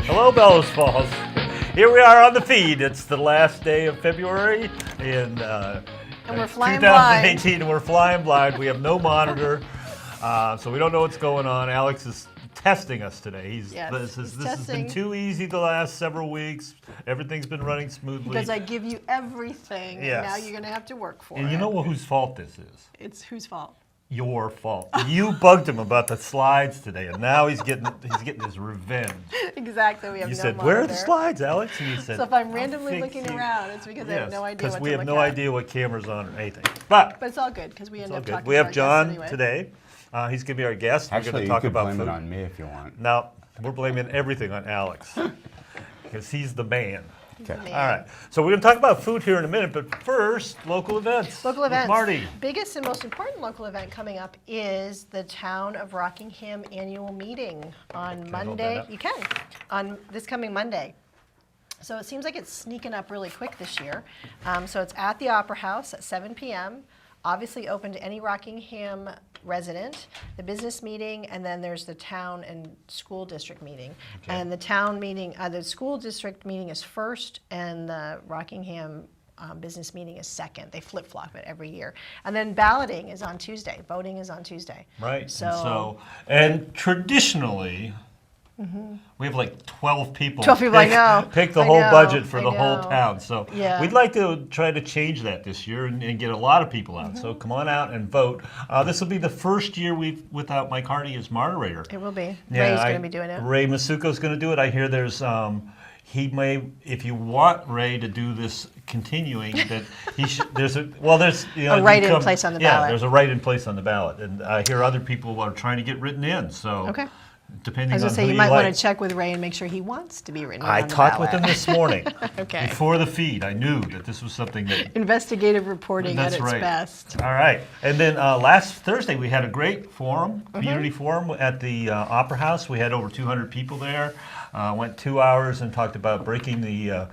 Hello, Bellows Falls. Here we are on the feed. It's the last day of February in And we're flying 2018, and we're flying blind. We have no monitor, so we don't know what's going on. Alex is testing us today. This has been too easy the last several weeks. Everything's been running smoothly. Because I give you everything, and now you're going to have to work for it. And you know whose fault this is? It's whose fault? Your fault. You bugged him about the slides today, and now he's getting his revenge. Exactly. We have you no said, monitor. "Where are the slides, Alex?" And you said, so if I'm randomly looking around, it's because I have no idea what to look at. Because we have no idea what camera's on or anything. But it's all good because we end up talking. We have to John anyway. today. He's going to be our guest. Actually, we're going to talk about blame food. it on me if you want. No, we're blaming everything on Alex because he's the man. Okay. All right. So we're going to talk about food here in a minute, but first, local events. Local events. Marty. Biggest and most important local event coming up is the Town of Rockingham annual meeting on Monday. You can. On this coming Monday. So it seems like it's sneaking up really quick this year. So it's at the Opera House at 7 p.m. Obviously open to any Rockingham resident, the business meeting, and then there's the town and school district meeting. Okay. And the town meeting, the school district meeting is first, and the Rockingham business meeting is second. They flip-flop it every year. And then balloting is on Tuesday. Voting is on Tuesday. Right. And traditionally, we have like 12 people. 12 people, I know. Pick the whole budget for the whole town. So we'd like to try to change that this year and get a lot of people out. So come on out and vote. This will be the first year without Mike Hardy as moderator. It will be. Ray's going to be doing it. Ray Masuko's going to do it. I hear there's he may, if you want Ray to do this continuing, that he should. There's a write-in place on the ballot. Yeah, there's a write-in place on the ballot, and I hear other people are trying to get written in. So okay. Depending I was on going to say, who you might like. want to check with Ray and make sure he wants to be written on the ballot. I talked with him this morning. Okay. Before the feed. I knew that this was something that... Investigative reporting at its best. All right. And then last Thursday, we had a great forum, community forum at the Opera House. We had over 200 people there. Went 2 hours and talked about breaking the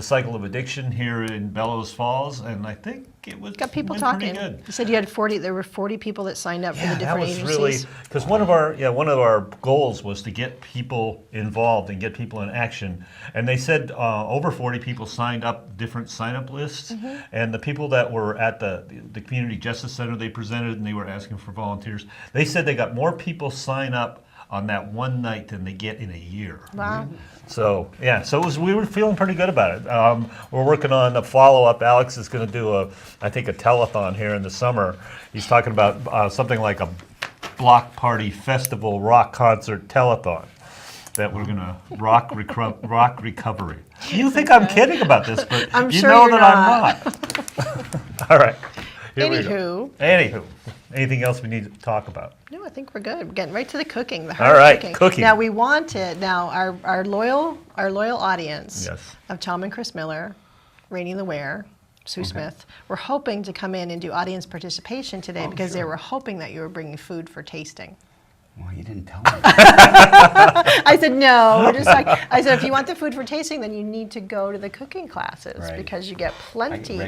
cycle of addiction here in Bellows Falls, and I think it was got people talking. Pretty good. You said you had 40. There were 40 people that signed up for the different agencies. That was really because one of our goals was to get people involved and get people in action, and they said over 40 people signed up different sign-up lists, and the people that were at the Community Justice Center, they presented and they were asking for volunteers. They said they got more people sign up on that one night than they get in a year. Wow. So we were feeling pretty good about it. We're working on a follow-up. Alex is going to do a telethon here in the summer. He's talking about something like a block party festival rock concert telethon that we're going to rock recovery. You think I'm kidding about this, but I'm you sure know you're that I'm not. All right. Anywho, anything else we need to talk about? No, I think we're good. We're getting right to the cooking. All right, cooking. Now we wanted our loyal audience of Tom and Chris Miller, Rainey the Ware, Sue Smith. We're hoping to come in and do audience participation today because they were hoping that you were bringing food for tasting. Well, you didn't tell me. I said, no, we're just like, I said, if you want the food for tasting, then you need to go to the cooking classes because you get plenty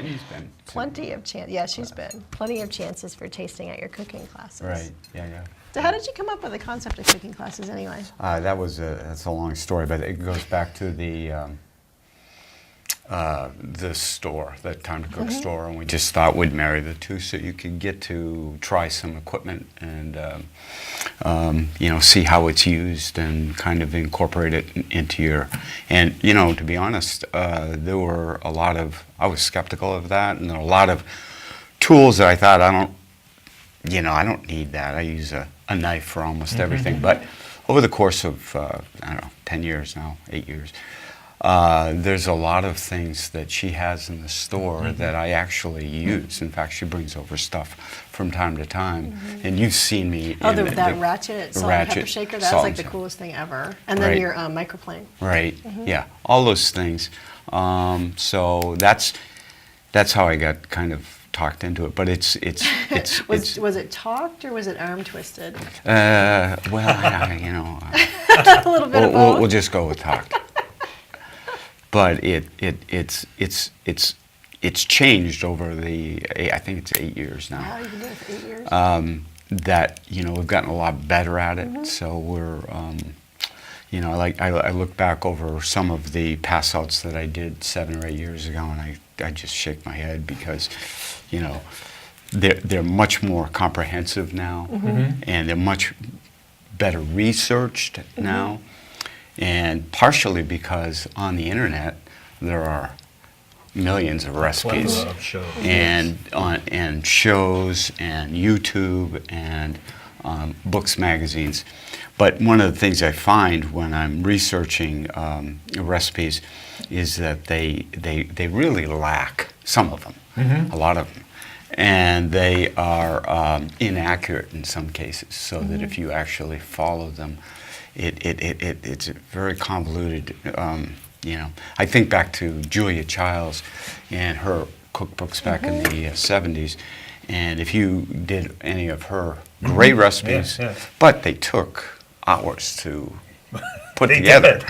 of chance. Yeah, she's been. Plenty of chances for tasting at your cooking classes. Right, yeah. So how did you come up with the concept of cooking classes anyway? That's a long story, but it goes back to the store, the Time to Cook store, and we just thought we'd marry the two so you could get to try some equipment and see how it's used and kind of incorporate it into your, and to be honest, there were I was skeptical of that, and there were a lot of tools that I thought I don't need that. I use a knife for almost everything, but over the course of 10 years now, 8 years, there's a lot of things that she has in the store that I actually use. In fact, she brings over stuff from time to time, and you've seen me. That ratchet salt and pepper shaker. That was like the coolest thing ever. And then your microplane. Right. Yeah. All those things. So that's how I got kind of talked into it. But it's was it talked or was it arm twisted? A little bit of both. We'll just go with talked. But it's changed over I think it's 8 years now. Wow, you've been doing it for 8 years? That we've gotten a lot better at it. So we're you know, like I look back over some of the pass outs that I did 7 or 8 years ago, and I just shake my head because, you know, they're much more comprehensive now, and they're much better researched now, and partially because on the internet there are millions of recipes Plethora of shows. and shows and YouTube and books, magazines. But one of the things I find when I'm researching recipes is that they really lack, some of them, a lot of them, and they are inaccurate in some cases, so that if you actually follow them, it's very convoluted. You know, I think back to Julia Childs and her cookbooks back in the 70s, and if you did any of her great recipes, but they took hours to put together,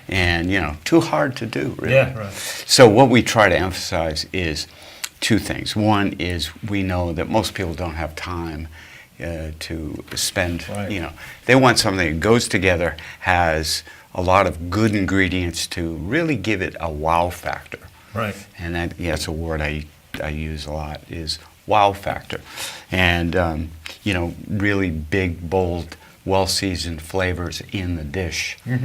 and you know, too hard to do, really. Yeah, right. So what we try to emphasize is 2 things. One is we know that most people don't have time to spend, you know, they want something that goes together, has a lot of good ingredients to really give it a wow factor. Right. And that, yeah, it's a word I use a lot, is wow factor. And, you know, really big, bold, well-seasoned flavors in the dish. But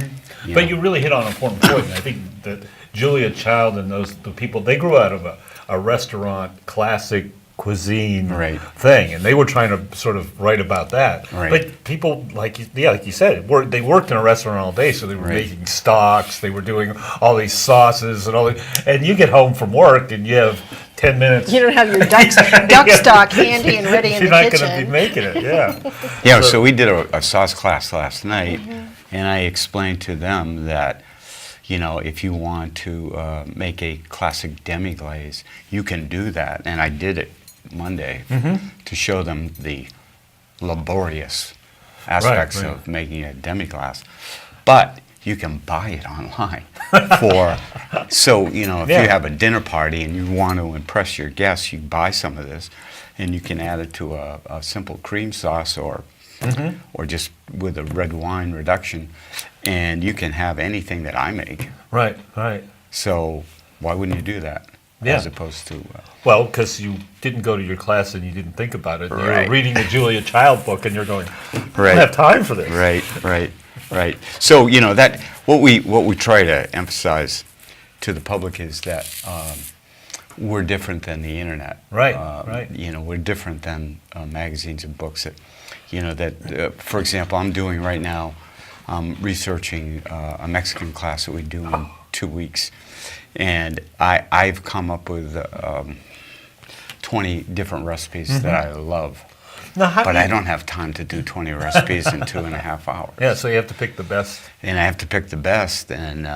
know. you really hit on an important point. I think that Julia Child and the people, they grew out of a restaurant classic cuisine thing, and they were trying to sort of write about that. Right. But people, like you said, they worked in a restaurant all day, so they were making stocks, they were doing all these sauces and all that. And you get home from work and you have 10 minutes. You don't have your duck stock handy and ready in the kitchen. You're not going to be making it, Yeah, so we did a sauce class last night, and I explained to them that, you know, if you want to make a classic demi-glaze, you can do that. And I did it Monday to show them the laborious aspects of making a demi-glace. But you can buy it online so, you know, if you have a dinner party and you want to impress your guests, you buy some of this and you can add it to a simple cream sauce or just with a red wine reduction, and you can have anything that I make. Right. So why wouldn't you do that? As opposed to... well, because you didn't go to your class and you didn't think about it. You were reading the Julia Child book and you're going, I don't have time for this. Right. So, you know, that what we try to emphasize to the public is that we're different than the internet. Right. You know, we're different than magazines and books. That, you know, that, for example, I'm doing right now, researching a Mexican class that we do in 2 weeks. And I've come up with 20 different recipes that I love. Now, but I don't have time to do 20 recipes in 2.5 hours. Yeah, so you have to pick the best. And I have to pick the best, and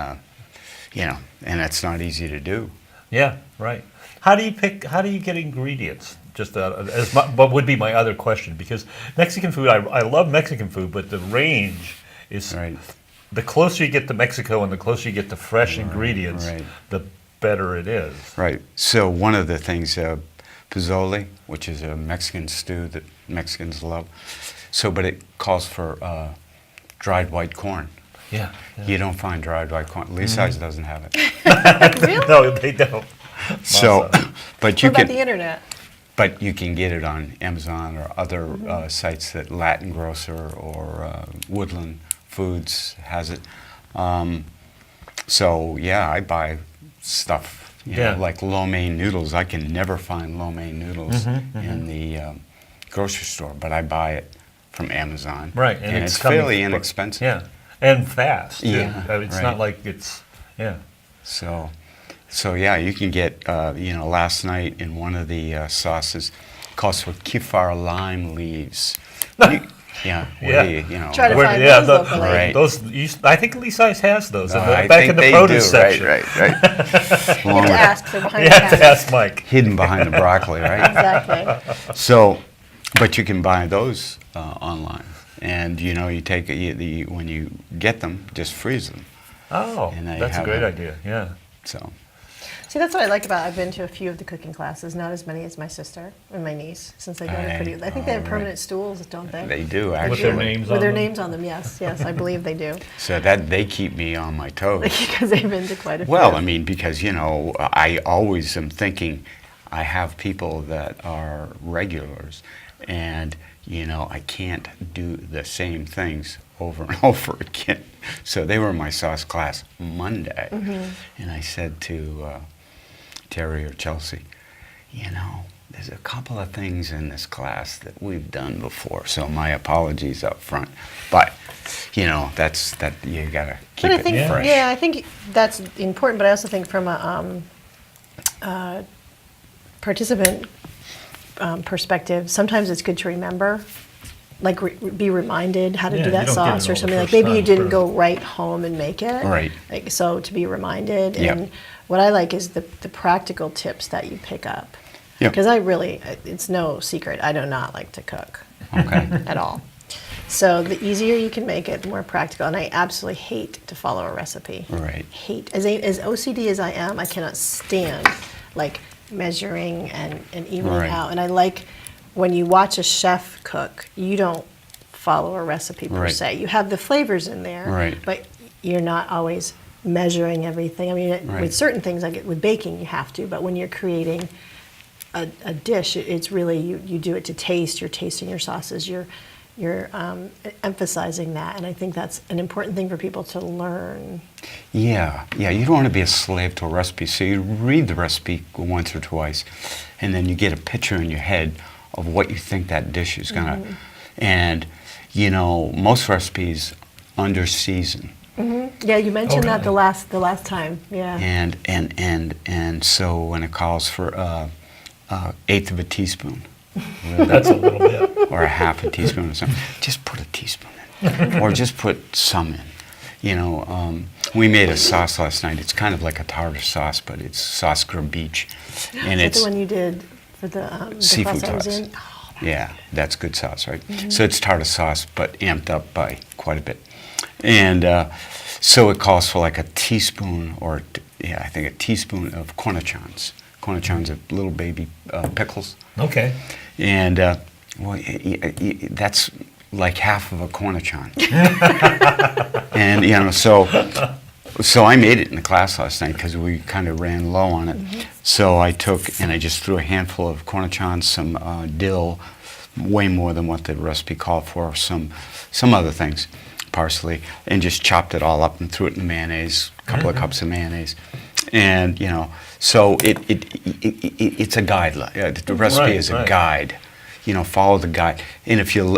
you know, and that's not easy to do. Yeah, right. How do you get ingredients? Just what would be my other question, because Mexican food, I love Mexican food, but the range is the closer you get to Mexico and the closer you get to fresh ingredients, the better it is. Right. So one of the things, pozole, which is a Mexican stew that Mexicans love. So, but it calls for dried white corn. Yeah. You don't find dried white corn. Leaside doesn't have it. Really? No, they don't. So, but you what about can. the internet? But you can get it on Amazon or other sites that Latin Grocer or Woodland Foods has it. So yeah, I buy stuff, you know, like lo mein noodles. I can never find lo mein noodles in the grocery store, but I buy it from Amazon. Right, and it's fairly inexpensive. Yeah, and fast. Too. Yeah, it's not like it's So yeah, you can get, you know, last night in one of the sauces, calls for kefir lime leaves. You know. Try to find those locally. Right. Those, I think Leaside has those. I back think in the they produce do. section. Right. You have to ask, they're behind You the have to counter. ask Mike. Hidden behind the broccoli, right? Exactly. So, but you can buy those online, and you know, you take when you get them, just freeze them. Oh, And they that's a have great a- idea. Yeah. See, that's what I like about, I've been to a few of the cooking classes, not as many as my sister and my niece, since they go to pretty, I think they have permanent stools, don't they? They do, With actually. their names With on their them? names on them, yes, I believe they do. So that they keep me on my toes. Because they've been to quite a few. Well, I mean, because, I always am thinking, I have people that are regulars, and, I can't do the same things over and over again. So they were in my sauce class Monday, and I said to Terry or Chelsea, there's a couple of things in this class that we've done before, so my apologies up front. But, that's that you gotta keep But I think, it fresh. yeah, I think that's important, but I also think from a participant perspective, sometimes it's good to remember, like be reminded how to Yeah, do you that don't get it sauce all or the something. Like first maybe you time, didn't sure. go right home and make it. Right. Like, so to be reminded. Yep. And what I like is the practical tips that you pick up. Yep. Because it's no secret, I do not like to cook Okay. at all. So the easier you can make it, the more practical. And I absolutely hate to follow a recipe. Right. Hate. As OCD as I am, I cannot stand like measuring and evening Right. out. And I like when you watch a chef cook, you don't follow a recipe per Right. se. You have the flavors in there, Right. but you're not always measuring everything. I mean, Right. with certain things, like with baking, you have to. But when you're creating a dish, it's really you do it to taste. You're tasting your sauces. You're emphasizing that, and I think that's an important thing for people to learn. Yeah, you don't want to be a slave to a recipe. So you read the recipe once or twice, and then you get a picture in your head of what you think that dish is gonna. And most recipes under season. Yeah, you mentioned that really? the last time. Yeah. And so when it calls for eighth of a teaspoon. That's a little bit. Or a half a teaspoon or something. Just put a teaspoon in, or just put some in. We made a sauce last night. It's kind of like a tartar sauce, but it's sauce grabeach, and Is it's that the one you did for the seafood class I was sauce. in? Yeah, that's good sauce, right? So it's tartar sauce, but amped up by quite a bit, and so it calls for like a teaspoon, or I think a teaspoon of cornichons. Cornichons are little baby pickles. Okay. And that's like half of a cornichon. And so I made it in the class last night because we kind of ran low on it. So I took and I just threw a handful of cornichons, some dill, way more than what the recipe called for, some other things, parsley, and just chopped it all up and threw it in the mayonnaise, a couple of cups of mayonnaise. And so it's a guide. The recipe Right, is a right. guide. Follow the guide. And if you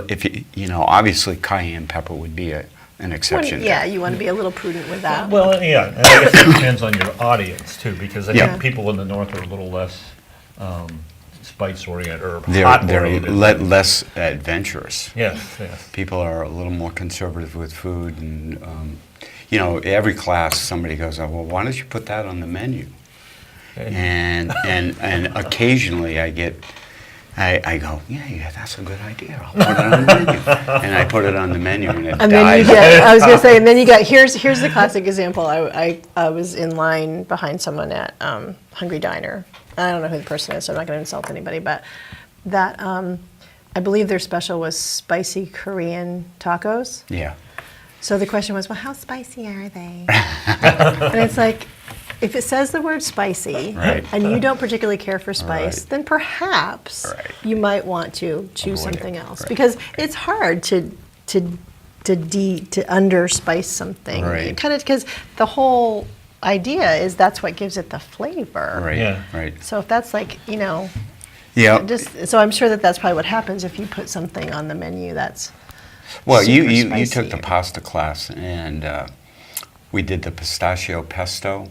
obviously cayenne pepper would be an exception. Yeah, you want to be a little prudent with that. Well, yeah, and I guess it depends on your audience too, because I Yeah. think people in the north are a little less spice oriented or They're hot oriented. less adventurous. Yes. People are a little more conservative with food, and every class somebody goes, "Oh, well, why don't you put that on the menu?" And occasionally I go, yeah, that's a good idea. I'll put it on the menu, and I put it on the menu, and it And then you dies. get, I was going to say, and then you got, here's the classic example. I was in line behind someone at Hungry Diner. I don't know who the person is, so I'm not going to insult anybody, but that, I believe their special was spicy Korean tacos. Yeah. So the question was, well, how spicy are they? And it's like, if it says the word spicy, Right. and you don't particularly care for spice, Right. then perhaps Right. you might want to choose Avoid it. something else, Right. because it's hard to underspice something. Right. Kind of, because the whole idea is that's what gives it the flavor. Right. Yeah. Right. So if that's like, Yeah. so I'm sure that that's probably what happens if you put something on the menu that's Well, you super took the spicy. pasta class, and we did the pistachio pesto,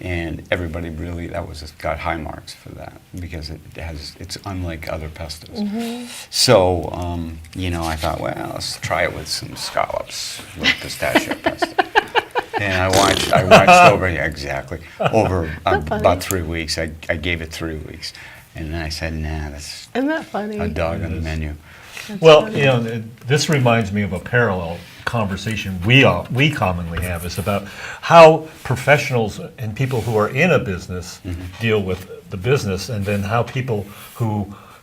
and everybody really got high marks for that because it's unlike other pestos. So I thought, well, let's try it with some scallops with pistachio pesto. And I watched over about 3 weeks. I gave it 3 weeks, and then I said, nah, that's Isn't that funny? a dog on the menu. Well, this reminds me of a parallel. conversation we commonly have is about how professionals and people who are in a business deal with the business, and then how people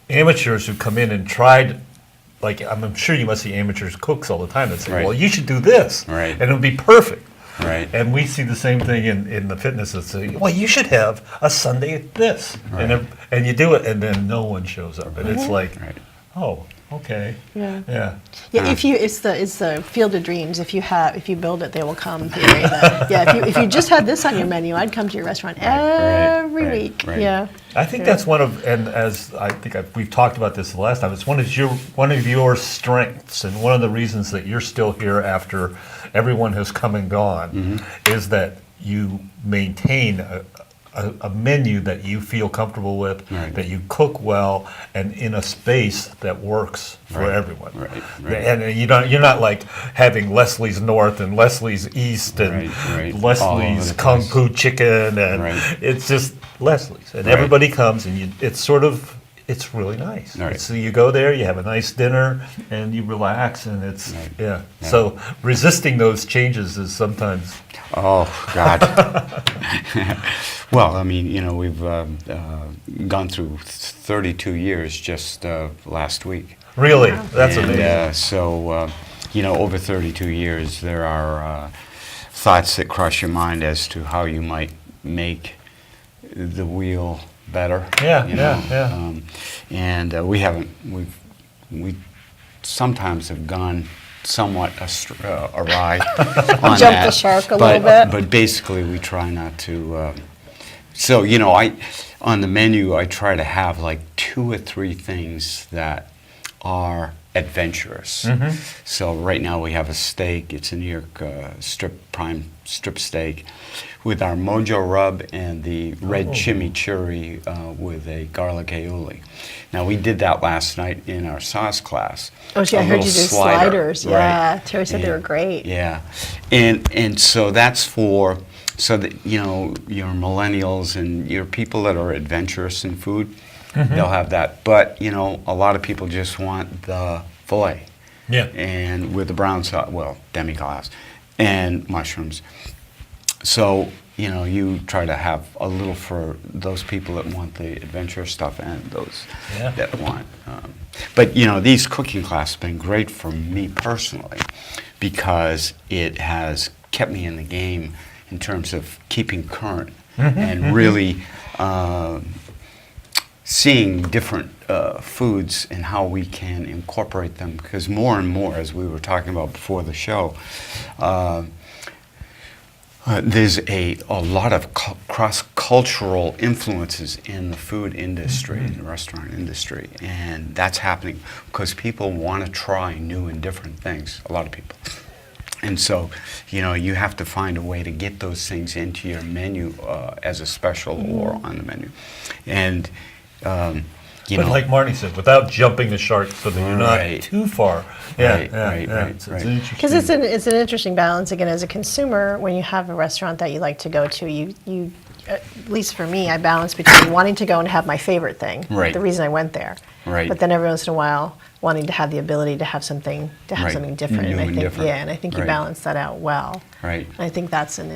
amateurs who come in and tried. Like, I'm sure you must see amateurs cooks all the time that say, Right. well, you should do this, Right. and it'll be perfect. Right. And we see the same thing in the fitness that say, well, you should have a Sunday this. Right. And you do it, and then no one shows up. And it's like, Right. oh, okay. Yeah. Yeah. Yeah, it's the field of dreams. If you build it, they will come theory. But yeah, if you just had this on your menu, I'd come to your restaurant every right, week. right. Yeah. I think that's one of, and as I think we've talked about this the last time, it's one of your strengths, and one of the reasons that you're still here after everyone has come and gone is that you maintain a menu that you feel comfortable with, Right. that you cook well, and in a space that works for Right. everyone. Right. And you're not like having Leslie's North and Leslie's East and Right. Leslie's All over the Kung place. Fu Chicken, and Right. it's just Leslie's, and Right. everybody comes, and it's really nice. Right. So you go there, you have a nice dinner, and you relax, and it's Right. yeah. Yeah. So resisting those changes is sometimes Oh, God. Well, I mean, we've gone through 32 years just last week. really that's And, amazing. so, over 32 years, there are thoughts that cross your mind as to how you might make the wheel better. Yeah, you yeah, know. yeah. And we sometimes have gone somewhat awry on Jumped that. the shark a but, little bit. But basically, we try not to. So, on the menu, I try to have like 2 or 3 things that are adventurous. So right now we have a steak. It's a New York prime strip steak with our mojo rub and the red chimichurri with a garlic aioli. Now we did that last night in our sauce class. Oh, see, I A heard you little do slider, sliders. Yeah, right. Terry said they were great. Yeah, and so that's so that your millennials and your people that are adventurous in food, they'll have that. But a lot of people just want the filet. Yeah. And with the brown sauce, demi-glace, and mushrooms. So you try to have a little for those people that want the adventurous stuff and those Yeah. that want. But these cooking classes have been great for me personally because it has kept me in the game in terms of keeping current and really seeing different foods and how we can incorporate them. Because more and more, as we were talking about before the show, there's a lot of cross-cultural influences in the food industry, in the restaurant industry, and that's happening because people want to try new and different things, a lot of people. And so, you have to find a way to get those things into your menu as a special or on the menu. And, But like Marty said, without jumping the shark so that you're not Right. too far. Yeah, Right, yeah, right, yeah. right, It's right. an interesting. Because it's an interesting balance. Again, as a consumer, when you have a restaurant that you like to go to, you at least for me, I balance between wanting to go and have my favorite thing, Right. the reason I went there. Right. But then every once in a while, wanting to have the ability to have something Right. different. New and I and think different. yeah, and I think you Right. balance that out well. Right. And I think that's an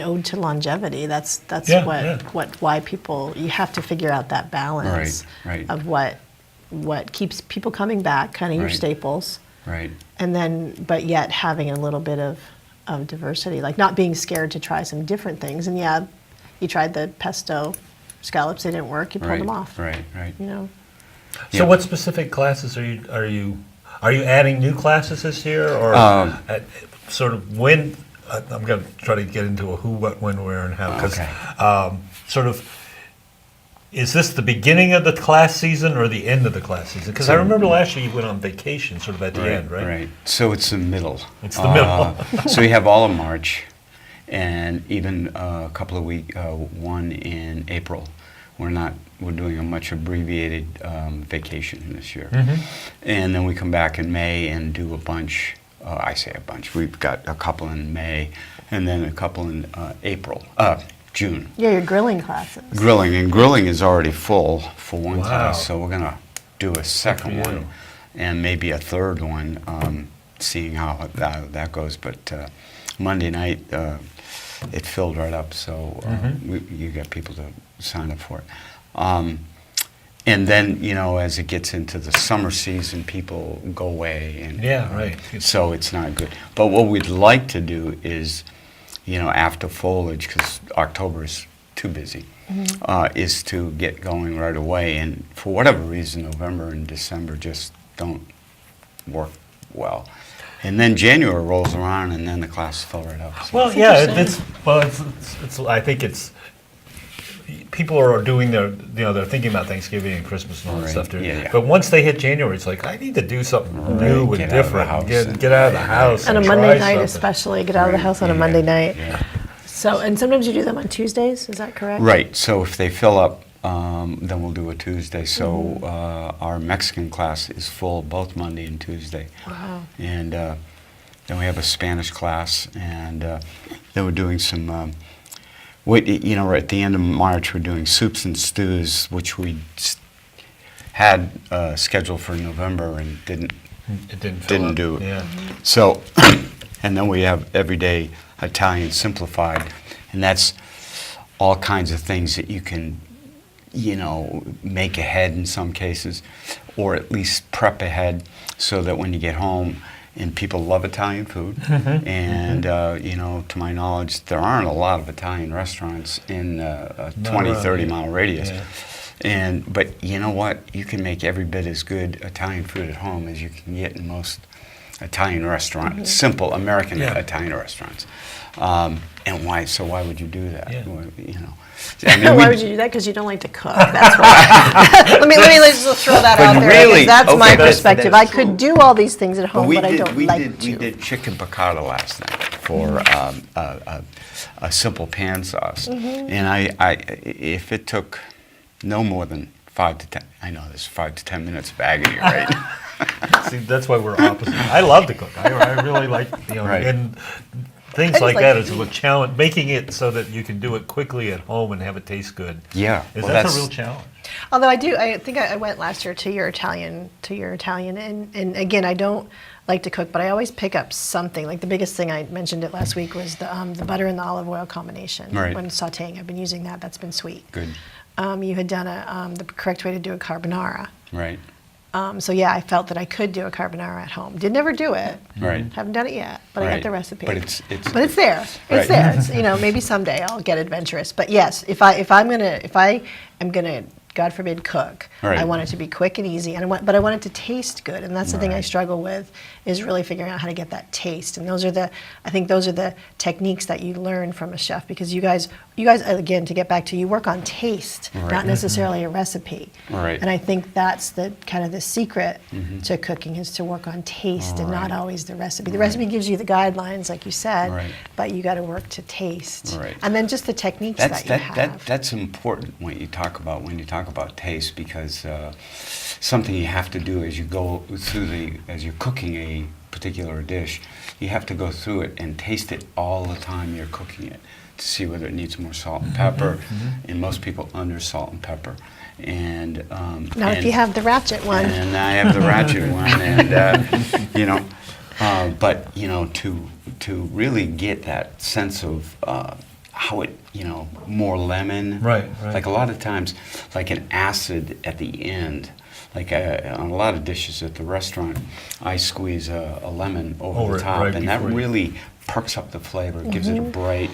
ode to longevity. That's Yeah, what yeah. why people, you have to figure out that balance Right. of what keeps people coming back, kind of your Right. staples. Right. And then, but yet having a little bit of diversity, like not being scared to try some different things. And yeah, you tried the pesto scallops; they didn't work. You pulled Right. them off. Right. Right. So Yeah. what specific classes are you adding new classes this year, or sort of when? I'm going to try to get into a who, what, when, where, and how. Because Okay. sort of, is this the beginning of the class season or the end of the class season? Because I remember last year you went on vacation, sort of at the end, right? Right. So it's the middle. It's the middle. So you have all of March, and even a couple of weeks, one in April. We're doing a much abbreviated vacation this year, and then we come back in May and do a bunch. I say a bunch. We've got a couple in May, and then a couple in June. Yeah, your grilling classes. Grilling is already full for one Wow. class, so we're gonna do a second for you. one and maybe a third one, seeing how that goes. But Monday night, it filled right up, so you got people to sign up for it. And then, you know, as it gets into the summer season, people go away, and Yeah, right. so it's not good. But what we'd like to do is, you know, after foliage, because October is too busy, is to get going right away. And for whatever reason, November and December just don't work well. And then January rolls around, and then the classes fill right up. So. Well, yeah, it's I think it's, people are doing their, you know, they're thinking about Thanksgiving and Christmas and all that Right. stuff. Yeah. But once they hit January, it's like, I need to do something new and Get out of the different. house Get out of the house. On a and Monday try night something. especially, get out of the house on a Yeah. Monday night. Yeah. So, and sometimes you do them on Tuesdays, is that correct? Right. So if they fill up, then we'll do a Tuesday. So our Mexican class is full both Monday and Tuesday. Wow. And then we have a Spanish class, and then we're doing some. You know, right at the end of March, we're doing soups and stews, which we had scheduled for November and didn't It didn't fill up. do it. Yeah. So, and then we have everyday Italian simplified, and that's all kinds of things that you can, you know, make ahead in some cases, or at least prep ahead, so that when you get home, and people love Italian food, and you know, to my knowledge, there aren't a lot of Italian restaurants in a 20, 30 mile radius. Yeah. But you know what? You can make every bit as good Italian food at home as you can get in most Italian restaurants, simple American Italian restaurants. And why? So why would you do that? Yeah. Well, you know, I mean, Why would you do that? Because you don't like to cook. That's why. let me just throw that But out there. really- Because that's okay, my that's- perspective. that's I could do all these things at home, but I don't like to. We did chicken piccata last night for a simple pan sauce, and I if it took no more than 5 to 10, I know there's 5 to 10 minutes of agony, right? See, that's why we're opposite. I love to cook. I really like, you know, Right. and things just like like that to is a challenge. Making it so that you can do it quickly at home and have it taste good. Yeah, Is well, that's a real challenge. Although I think I went last year to your Italian, and again, I don't like to cook, but I always pick up something. Like the biggest thing, I mentioned it last week, was the butter and the olive oil combination. Right. When sautéing, I've been using that. That's been sweet. Good, You had done the correct way to do a carbonara. right, So yeah, I felt that I could do a carbonara at home. Did never do it. right. Haven't done it yet, but I Right. got the recipe. But it's there. It's Right. there. It's, you know, maybe someday I'll get adventurous. But yes, if I am gonna, God forbid, cook, Right. I want it to be quick and easy, but I want it to taste good. And that's the thing I Right. struggle with, is really figuring out how to get that taste. And I think those are the techniques that you learn from a chef, because you guys again, to get back to, you work on taste, Right. not necessarily a recipe. Right. And I think that's the kind of the secret to cooking, is to work on taste and not Right. always the recipe. The recipe gives you the guidelines, like you said, Right. but you got to work to tast. Right. And then just the techniques That's that you have. that's important when you talk about taste, because something you have to do as you go through as you're cooking a particular dish, you have to go through it and taste it all the time you're cooking it to see whether it needs more salt and pepper. And most people under salt and pepper. And Not if you have the ratchet one. And I have the ratchet one, and you know, but you know, to really get that sense of how it, you know, more lemon. Right. Like a lot of times, like an acid at the end. Like on a lot of dishes at the restaurant, I squeeze a lemon over Over the it, top, right and that before you- really perks up the flavor, gives it a bright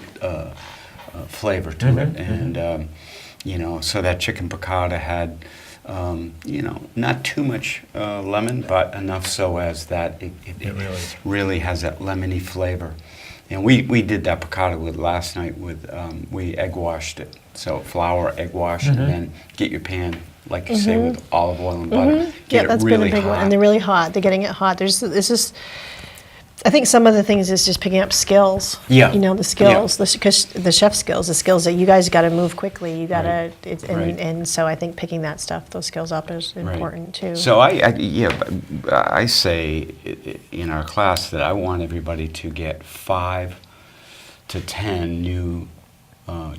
flavor to it. And you know, so that chicken piccata had, you know, not too much lemon, but enough so as that it really has that lemony flavor. And we did that piccata with last night with, we egg washed it. So flour, egg wash, and then get your pan, like you say, with olive oil and butter. Get Yeah, that's it really been a big hot. one. And they're really hot. They're getting it hot. I think some of the things is just picking up skills. Yeah. You know, the skills, because the chef skills, the skills that you guys got to move quickly. You got to, Right. and so I think picking that stuff, those skills up, is important too. So I say in our class that I want everybody to get 5 to 10 new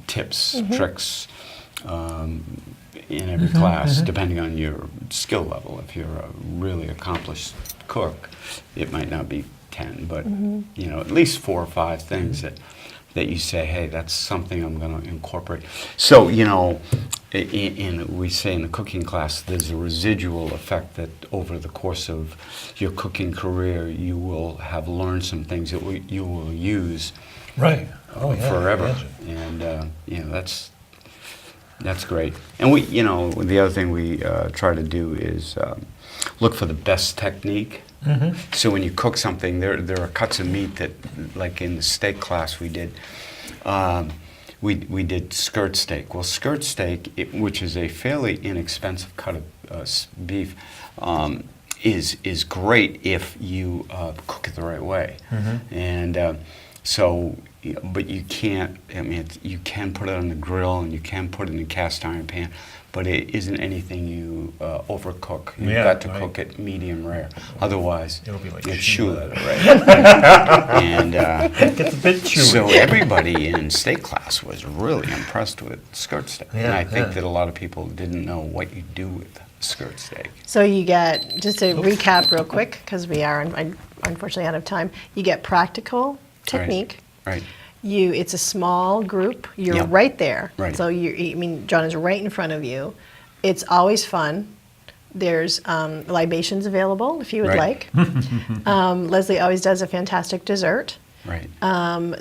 tips, tricks, in every class, depending on your skill level. If you're a really accomplished cook, it might not be 10, but you know, at least 4 or 5 things that you say, hey, that's something I'm going to incorporate. So, you know, we say in the cooking class, there's a residual effect that over the course of your cooking career, you will have learned some things that you will use Right. Oh, yeah. forever. Imagine. And, you know, that's great. And we, you know, the other thing we try to do is look for the best technique. So when you cook something, there are cuts of meat that, like in the steak class we did, we did skirt steak. Well, skirt steak, which is a fairly inexpensive cut of beef, is great if you cook it the right way. And so, but you can't. I mean, you can put it on the grill and you can put it in a cast iron pan, but it isn't anything you overcook. You've got to cook it medium rare. Otherwise, It'll be like you'll chew chew it. Right. And It gets a bit chewy. so everybody in steak class was really impressed with skirt steak. And I think that a lot of people didn't know what you do with skirt steak. So you get, just to recap real quick, because we are unfortunately out of time, you get practical technique. Right. It's a small group. You're Yep. right there. Right. So I mean, John is right in front of you. It's always fun. There's libations available if you would Right. like. Leslie always does a fantastic dessert. Right.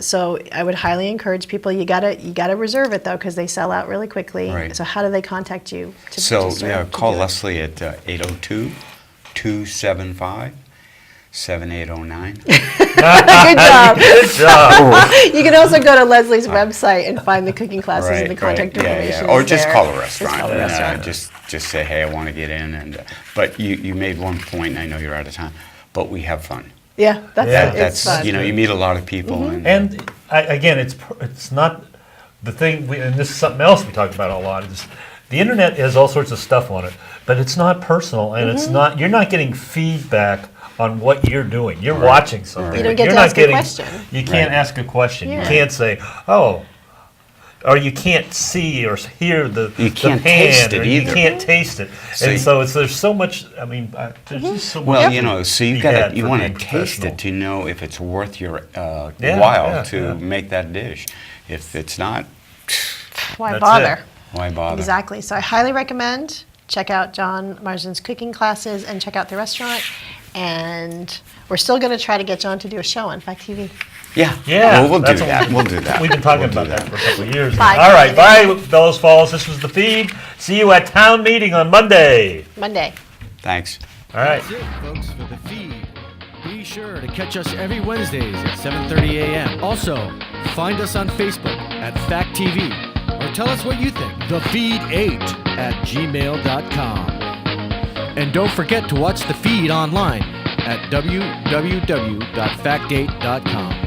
So I would highly encourage people. You gotta reserve it though, because they sell out really quickly. Right. So how do they contact you? So serve, yeah, to call do it? Leslie at 802-275-7809. Good job. Good job. You can also go to Leslie's website and find the cooking classes and the contact information. Or just there. call the restaurant. Just call the and, restaurant. just say, hey, I want to get in. And but you made one point, and I know you're out of time, but we have fun. Yeah, Yeah, it's That's fun. you know, you meet a lot of people, And again, it's not the thing. And this is something else we talk about a lot. Is the internet has all sorts of stuff on it, but it's not personal, and it's not. You're not getting feedback on what you're doing. You're watching something. You don't but get you're to not ask a getting, question. You can't Right. ask a question. Yeah. You can't say, oh. Or you can't see or hear the can't pan, taste it or either. you can't taste it, So and so there's so much. I mean, there's just so much. well, you know, so you had you for want to being taste professional. it to know if it's worth your Yeah, while yeah, to yeah. make that dish. If it's not, Why That's bother? it. why bother? Exactly. So I highly recommend check out John Marston's cooking classes and check out the restaurant. And we're still going to try to get John to do a show on Fact TV. Yeah, Yeah, We'll do that's what that. We'll do that. We've been talking We'll do about that for a couple of years. Bye. Now. All right, bye, Bellows Falls. This was the feed. See you at town meeting on Monday. Monday. Thanks. All right. That's it, folks, for the feed. Be sure to catch us every Wednesdays at 7:30 a.m. Also, find us on Facebook at Fact TV or tell us what you think. thefeed8@gmail.com. And don't forget to watch the feed online at www.fact8.com.